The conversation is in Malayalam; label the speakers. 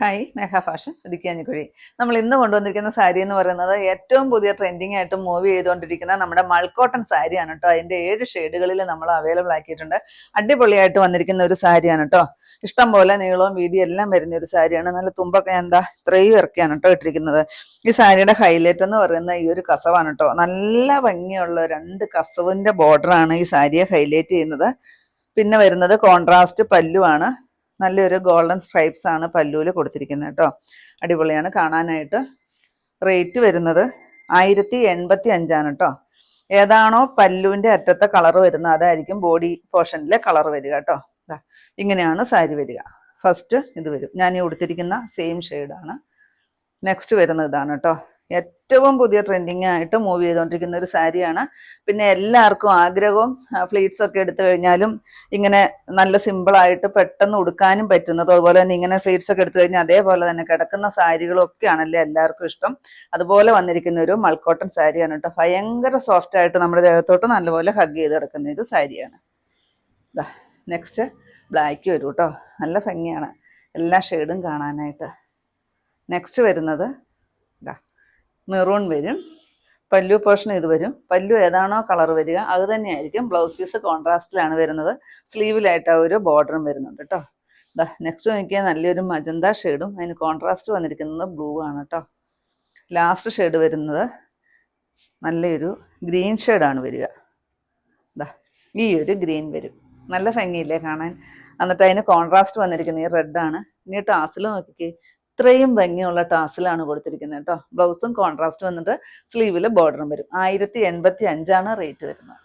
Speaker 1: ഹായ് മേഘ ഫാഷൻസ് ഇടുക്കിയാഞ്ഞിക്കുഴി. നമ്മൾ ഇന്ന് കൊണ്ടുവന്നിരിക്കുന്ന സാരി എന്ന് പറയുന്നത് ഏറ്റവും പുതിയ ട്രെൻഡിങ് ആയിട്ട് മൂവ് ചെയ്തുകൊണ്ടിരിക്കുന്ന നമ്മുടെ മൾക്കോട്ടൺ സാരിയാണ് കേട്ടോ. അതിൻ്റെ 7 ഷെയ്ഡുകളിൽ നമ്മൾ അവൈലബിൾ ആക്കിയിട്ടുണ്ട്. അടിപൊളിയായിട്ട് വന്നിരിക്കുന്ന ഒരു സാരിയാണ് കേട്ടോ. ഇഷ്ടം പോലെ നീളവും വീതിയും എല്ലാം വരുന്ന ഒരു സാരിയാണ്. നല്ല തുമ്പൊക്കെ എന്താ ഇത്രയും ഇറക്കിയാണ് കേട്ടോ ഇട്ടിരിക്കുന്നത്. ഈ സാരിയുടെ ഹൈലൈറ്റ് എന്ന് പറയുന്ന ഈ ഒരു കസവാണ് കേട്ടോ. നല്ല ഭംഗിയുള്ള 2 കസവിൻ്റെ ബോർഡറാണ് ഈ സാരിയെ ഹൈലൈറ്റ് ചെയ്യുന്നത്. പിന്നെ വരുന്നത് കോൺട്രാസ്റ്റ് പല്ലുവാണ്. നല്ലൊരു ഗോൾഡൻ സ്ട്രൈപ്സ് ആണ് പല്ലുവിൽ കൊടുത്തിരിക്കുന്നത് കേട്ടോ. അടിപൊളിയാണ് കാണാനായിട്ട്. റേറ്റ് വരുന്നത് 1085 കേട്ടോ. ഏതാണോ പല്ലുവിൻ്റെ അറ്റത്തെ കളർ വരുന്നത് അതായിരിക്കും ബോഡി പോർഷനിലെ കളർ വരിക കേട്ടോ. ഇങ്ങനെയാണ് സാരി വരിക. ഫസ്റ്റ് ഇത് വരും. ഞാൻ ഈ ഉടുത്തിരിക്കുന്ന സെയിം ഷെയ്ഡാണ്. നെക്സ്റ്റ് വരുന്നത് ഇതാണ് കേട്ടോ. ഏറ്റവും പുതിയ ട്രെൻഡിങ് ആയിട്ട് മൂവ് ചെയ്തുകൊണ്ടിരിക്കുന്ന ഒരു സാരിയാണ്. പിന്നെ എല്ലാവർക്കും ആഗ്രഹവും ഫ്ലീറ്റ്സ് ഒക്കെ എടുത്തു കഴിഞ്ഞാലും ഇങ്ങനെ നല്ല സിമ്പിളായിട്ട് പെട്ടെന്ന് ഉടുക്കാനും പറ്റുന്നത്, അതുപോലെ തന്നെ ഇങ്ങനെ ഫ്ലീറ്റ്സ് ഒക്കെ എടുത്തു കഴിഞ്ഞാൽ അതേപോലെ തന്നെ കിടക്കുന്ന സാരികളും ഒക്കെയാണല്ലേ എല്ലാവർക്കും ഇഷ്ടം. അതുപോലെ വന്നിരിക്കുന്ന ഒരു മൾക്കോട്ടൺ സാരിയാണ് കേട്ടോ. ഭയങ്കര സോഫ്റ്റ് ആയിട്ട് നമ്മുടെ ദേഹത്തോട്ട് നല്ലപോലെ ഹഗ് ചെയ്ത് കിടക്കുന്ന ഒരു സാരിയാണ്. നെക്സ്റ്റ് ബ്ലാക്ക് വരും കേട്ടോ. നല്ല ഭംഗിയാണ് എല്ലാ ഷെയ്ഡും കാണാനായിട്ട്. നെക്സ്റ്റ് വരുന്നത് മെറൂൺ വരും. പല്ലു പോർഷൻ ഇത് വരും. പല്ലു ഏതാണോ കളർ വരിക അത് തന്നെയായിരിക്കും. ബ്ലൗസ് പീസ് കോൺട്രാസ്റ്റിലാണ് വരുന്നത്. സ്ലീവിലായിട്ട് ആ ഒരു ബോർഡറും വരുന്നുണ്ട് കേട്ടോ. നെക്സ്റ്റ് നോക്കിയാൽ നല്ലൊരു മജന്ത ഷെയ്ഡും അതിന് കോൺട്രാസ്റ്റ് വന്നിരിക്കുന്നത് ബ്ലൂ ആണ് കേട്ടോ. ലാസ്റ്റ് ഷെയ്ഡ് വരുന്നത് നല്ലൊരു ഗ്രീൻ ഷെയ്ഡാണ് വരിക. ഈ ഒരു ഗ്രീൻ വരും. നല്ല ഭംഗിയില്ലേ കാണാൻ. എന്നിട്ട് അതിന് കോൺട്രാസ്റ്റ് വന്നിരിക്കുന്നത് ഈ റെഡാണ്. ഇനി ടാസിൽ നോക്കിക്കേ, ഇത്രയും ഭംഗിയുള്ള ടാസിലാണ് കൊടുത്തിരിക്കുന്നത് കേട്ടോ. ബ്ലൗസും കോൺട്രാസ്റ്റ് വന്നിട്ട് സ്ലീവിൽ ബോർഡറും വരും. 1085 റേറ്റ് വരുന്നത്.